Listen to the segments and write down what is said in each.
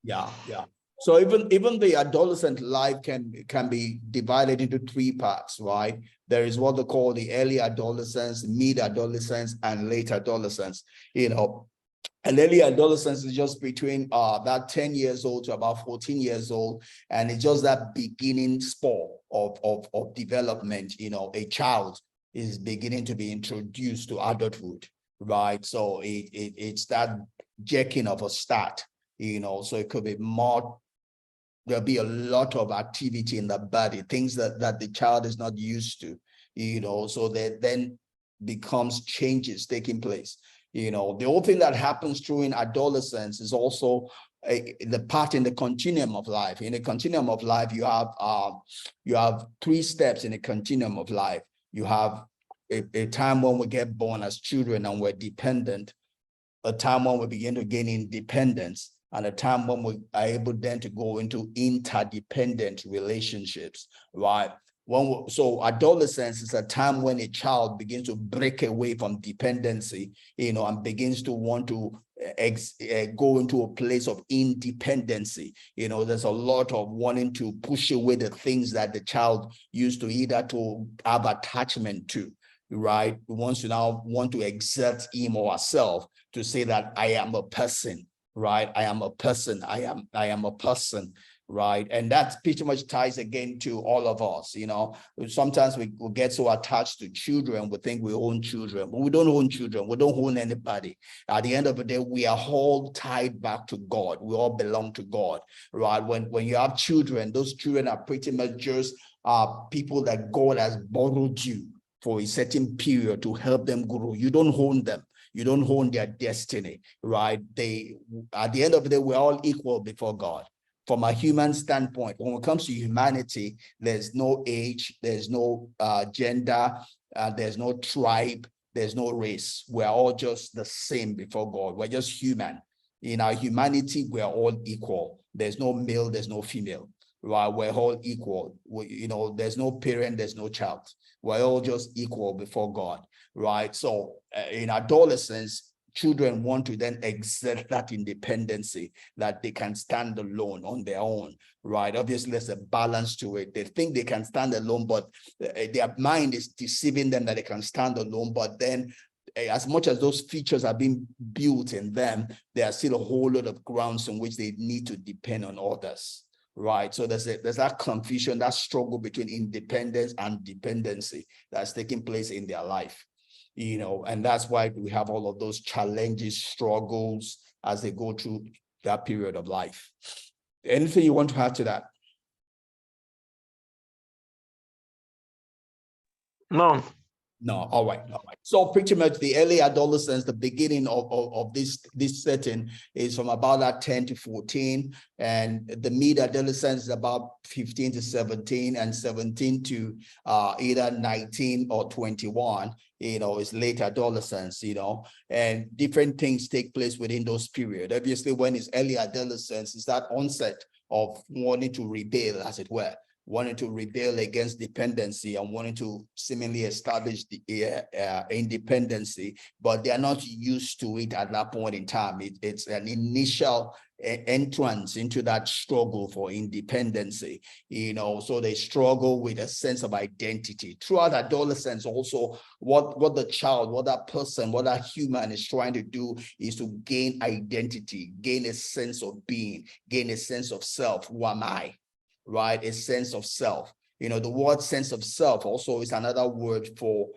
Yeah, yeah. So even the adolescent life can be divided into three parts, right? There is what they call the early adolescence, mid adolescence, and late adolescence. And early adolescence is just between that 10 years old to about 14 years old, and it's just that beginning spur of development. A child is beginning to be introduced to adulthood, right? So it's that jerking of a start. So it could be more, there'll be a lot of activity in the body, things that the child is not used to, so there then becomes changes taking place. The whole thing that happens during adolescence is also the part in the continuum of life. In the continuum of life, you have three steps in the continuum of life. You have a time when we get born as children and we're dependent, a time when we begin to gain independence, and a time when we are able then to go into interdependent relationships, right? So adolescence is a time when a child begins to break away from dependency, and begins to want to go into a place of independency. There's a lot of wanting to push away the things that the child used to either to have attachment to, right? We want to exert him or herself to say that I am a person, right? I am a person. I am a person, right? And that pretty much ties again to all of us. Sometimes we get so attached to children, we think we own children, but we don't own children. We don't own anybody. At the end of the day, we are all tied back to God. We all belong to God, right? When you have children, those children are pretty much just people that God has borrowed you for a certain period to help them grow. You don't own them. You don't own their destiny, right? At the end of the day, we're all equal before God. From a human standpoint, when it comes to humanity, there's no age, there's no gender, there's no tribe, there's no race. We're all just the same before God. We're just human. In our humanity, we're all equal. There's no male, there's no female, right? We're all equal. There's no parent, there's no child. We're all just equal before God, right? So in adolescence, children want to then exert that independency, that they can stand alone on their own, right? Obviously, there's a balance to it. They think they can stand alone, but their mind is deceiving them that they can stand alone. But then as much as those features are being built in them, there are still a whole lot of grounds on which they need to depend on others. Right. So there's that confusion, that struggle between independence and dependency that's taking place in their life, and that's why we have all of those challenges, struggles as they go through that period of life. Anything you want to add to that? No. No, all right. So pretty much the early adolescence, the beginning of this setting is from about that 10 to 14, and the mid-adolescence is about 15 to 17, and 17 to either 19 or 21, is late adolescence, and different things take place within those periods. Obviously, when it's early adolescence, it's that onset of wanting to rebel, as it were, wanting to rebel against dependency and wanting to seemingly establish the independency, but they are not used to it at that point in time. It's an initial entrance into that struggle for independency, so they struggle with a sense of identity. Throughout adolescence also, what the child, what that person, what that human is trying to do is to gain identity, gain a sense of being, gain a sense of self. Who am I? Right? A sense of self. The word sense of self also is another word for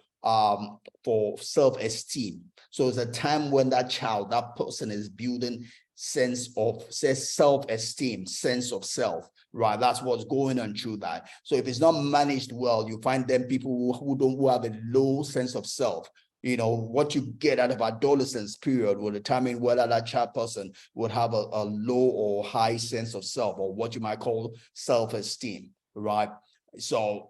self-esteem. So it's a time when that child, that person is building self-esteem, sense of self, right? That's what's going on through that. So if it's not managed well, you find them people who have a low sense of self. What you get out of adolescence period will determine whether that child person would have a low or high sense of self, or what you might call self-esteem, right? So,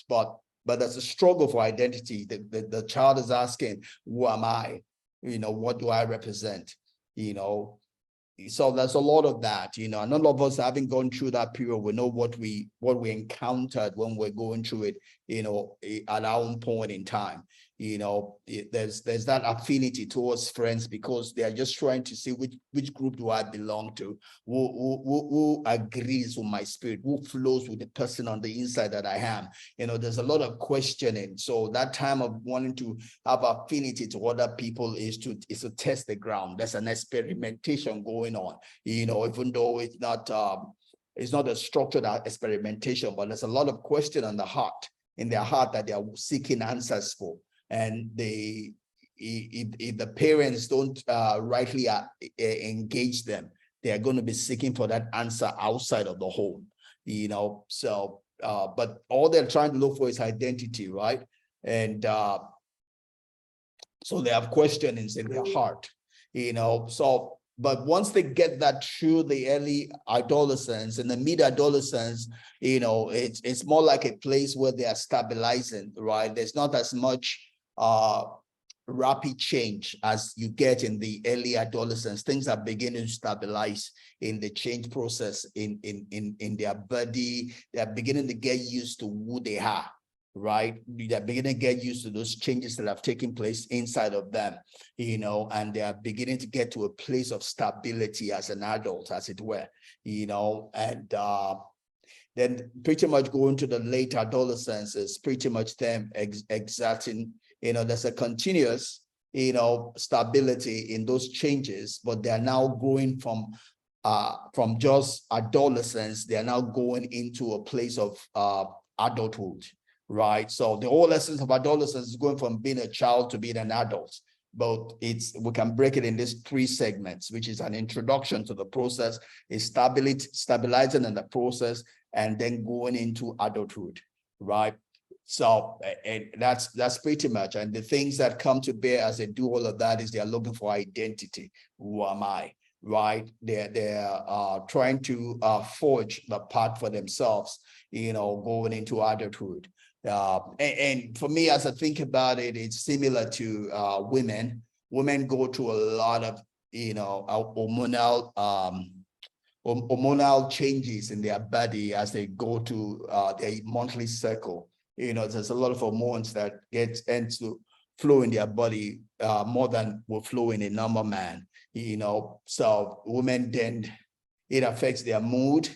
but there's a struggle for identity. The child is asking, who am I? What do I represent? So there's a lot of that, and none of us having gone through that period, we know what we encountered when we're going through it, at our own point in time. there's that affinity towards friends because they are just trying to see which group do I belong to, who agrees with my spirit, who flows with the person on the inside that I am. There's a lot of questioning. So that time of wanting to have affinity to other people is to test the ground. There's an experimentation going on, even though it's not a structured experimentation, but there's a lot of question in their heart that they are seeking answers for. And if the parents don't rightly engage them, they are going to be seeking for that answer outside of the home, So, but all they're trying to look for is identity, right? And so they have questionings in their heart, So, but once they get that through the early adolescence and the mid-adolescence, it's more like a place where they are stabilizing, right? There's not as much rapid change as you get in the early adolescence. Things are beginning to stabilize in the change process in their body. They're beginning to get used to who they are, right? They're beginning to get used to those changes that have taken place inside of them, and they are beginning to get to a place of stability as an adult, as it were, and then pretty much going to the late adolescence is pretty much them exerting, there's a continuous, stability in those changes, but they're now growing from just adolescence, they're now going into a place of adulthood, right? So the whole essence of adolescence is going from being a child to being an adult. But we can break it in these three segments, which is an introduction to the process, is stabilizing in the process, and then going into adulthood, right? So and that's pretty much, and the things that come to bear as they do all of that is they are looking for identity. Who am I? Right? They're trying to forge the path for themselves, going into adulthood. And for me, as I think about it, it's similar to women. Women go through a lot of hormonal changes in their body as they go to their monthly cycle. There's a lot of hormones that tend to flow in their body more than will flow in a normal man. So women, then it affects their mood.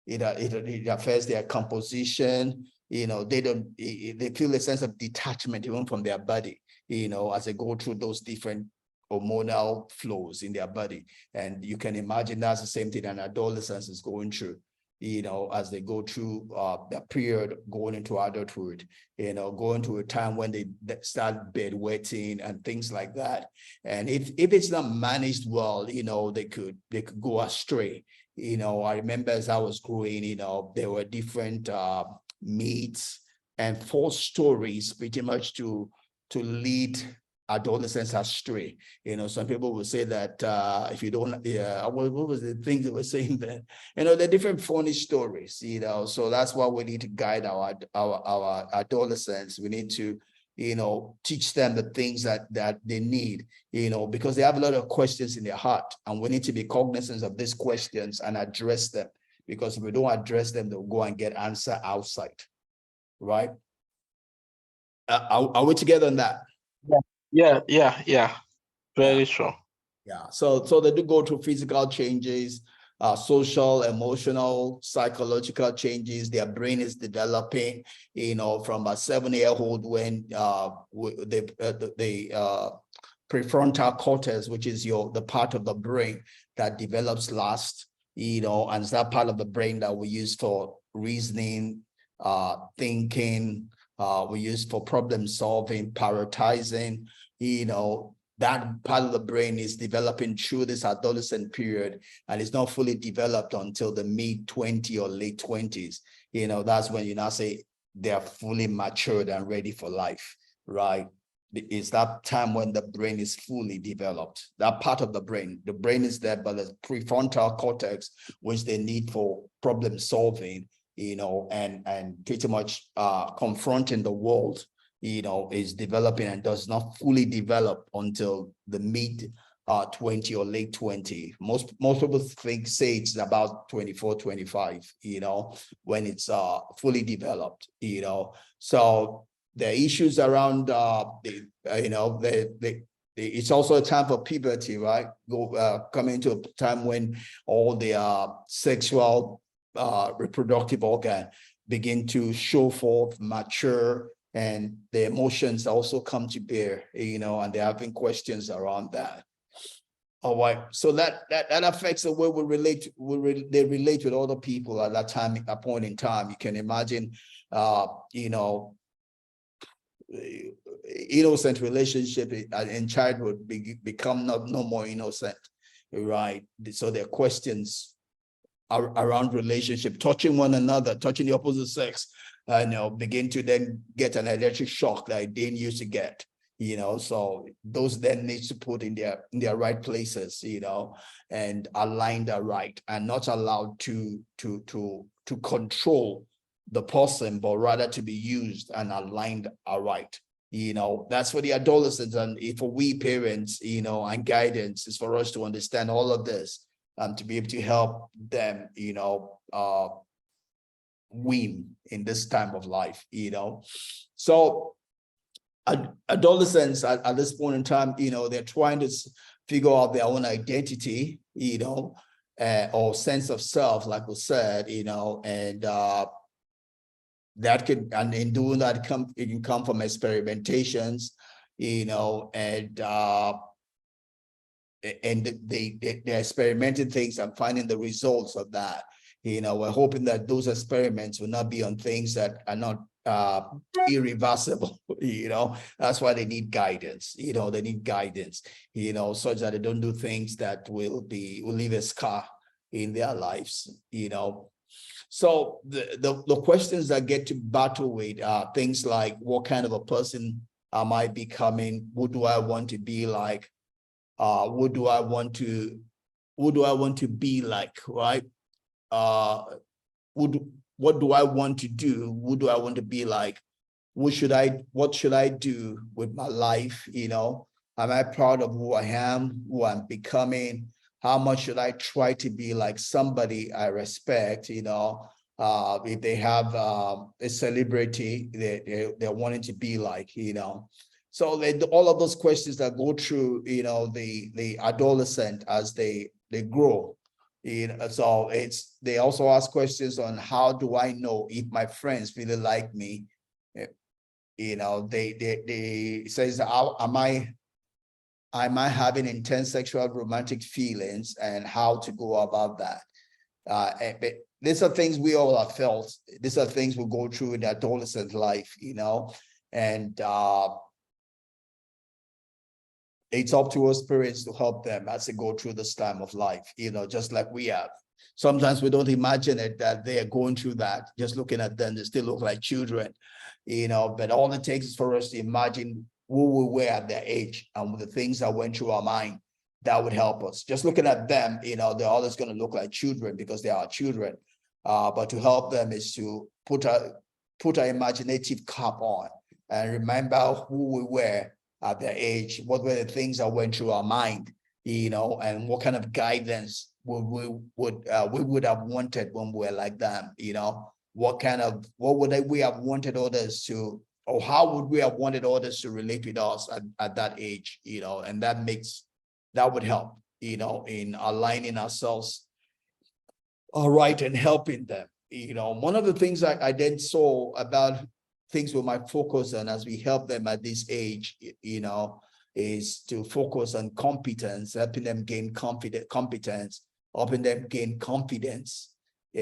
It affects their composition. They feel a sense of detachment even from their body, as they go through those different hormonal flows in their body. And you can imagine that's the same thing an adolescence is going through, as they go through the period going into adulthood, going to a time when they start bedwetting and things like that. And if it's not managed well, they could go astray. I remember as I was growing, there were different myths and false stories pretty much to lead adolescents astray. Some people will say that if you don't, what was the thing they were saying then? The different funny stories, so that's why we need to guide our adolescents. We need to, teach them the things that they need, because they have a lot of questions in their heart, and we need to be cognizant of these questions and address them, because if we don't address them, they'll go and get answer outside, right? Are we together on that? Yeah. Very sure. Yeah. So they do go through physical changes, social, emotional, psychological changes. Their brain is developing, from a 7-year-old when the prefrontal cortex, which is the part of the brain that develops last, and it's that part of the brain that we use for reasoning, thinking, we use for problem solving, prioritizing. That part of the brain is developing through this adolescent period, and it's not fully developed until the mid-20s or late 20s. That's when you now say they're fully matured and ready for life, right? It's that time when the brain is fully developed. That part of the brain is there, but the prefrontal cortex, which they need for problem solving, and pretty much confronting the world, is developing and does not fully develop until the mid 20 or late 20. Most people say it's about 24, 25, when it's fully developed, So there are issues around it's also a time for puberty, right? Coming to a time when all the sexual reproductive organ begin to show forth, mature, and the emotions also come to bear, and they're having questions around that. All right, so that affects the way we relate. They relate with other people at that time, a point in time. You can imagine, innocent relationship in childhood become no more innocent, right? So there are questions around relationship, touching one another, touching the opposite sex, begin to then get an electric shock that I didn't used to get. So those then needs to put in their right places, and aligned right, and not allowed to control the person, but rather to be used and aligned right. That's for the adolescents, and for we parents, and guidance is for us to understand all of this, to be able to help them, win in this time of life, So adolescents at this point in time, they're trying to figure out their own identity, or sense of self, like we said, and that could, and in doing that, it can come from experimentations, and they're experimenting things and finding the results of that. We're hoping that those experiments will not be on things that are not irreversible. That's why they need guidance. They need guidance, such that they don't do things that will leave a scar in their lives. So the questions that get to battle with are things like, what kind of a person am I becoming? Who do I want to be like? What do I want to be like, right? What do I want to do? Who do I want to be like? What should I do with my life? Am I proud of who I am, who I'm becoming? How much should I try to be like somebody I respect? If they have a celebrity they're wanting to be like, So all of those questions that go through, the adolescent as they grow. So they also ask questions on, how do I know if my friends really like me? They says, am I having intense sexual romantic feelings, and how to go about that? But these are things we all have felt. These are things we go through in the adolescent life, and it's up to us parents to help them as they go through this time of life, just like we have. Sometimes we don't imagine it, that they are going through that. Just looking at them, they still look like children, but all it takes is for us to imagine who we were at their age and the things that went through our mind. That would help us. Just looking at them, they're always going to look like children because they are children. But to help them is to put our imaginative cap on and remember who we were at their age, what were the things that went through our mind, and what kind of guidance we would have wanted when we were like them, what would we have wanted others to, or how would we have wanted others to relate with us at that age, and that would help, in aligning ourselves all right and helping them. One of the things I then saw about things we might focus on as we help them at this age, is to focus on competence, helping them gain competence, helping them gain confidence,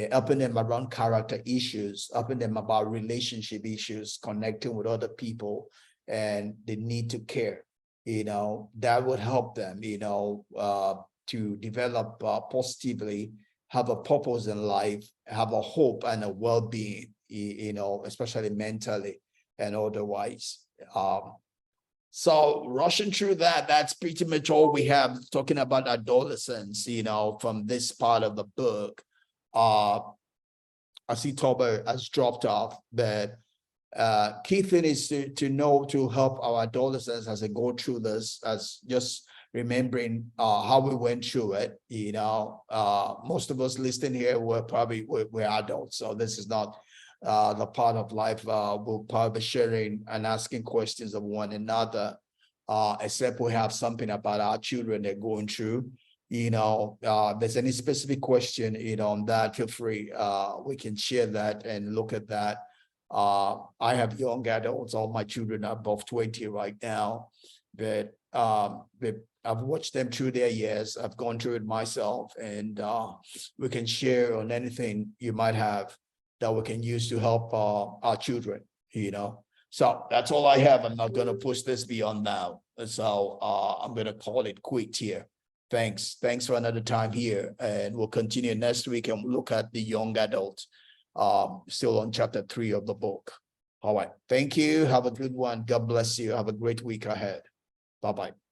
helping them around character issues, helping them about relationship issues, connecting with other people, and the need to care. That would help them, to develop positively, have a purpose in life, have a hope and a well-being, especially mentally and otherwise. So rushing through that's pretty much all we have talking about adolescence, from this part of the book. I see Toba has dropped off, but key thing is to know, to help our adolescents as they go through this, as just remembering how we went through it. Most of us listening here we're adults, so this is not the part of life, we'll probably be sharing and asking questions of one another, except we have something about our children they're going through. If there's any specific question, on that, feel free. We can share that and look at that. I have young adults, all my children are above 20 right now, but I've watched them through their years. I've gone through it myself, and we can share on anything you might have that we can use to help our children, So that's all I have. I'm not going to push this beyond now. So I'm going to call it quit here. Thanks for another time here, and we'll continue next week and look at the young adult, still on chapter 3 of the book. All right, thank you. Have a good one. God bless you. Have a great week ahead. Bye-bye.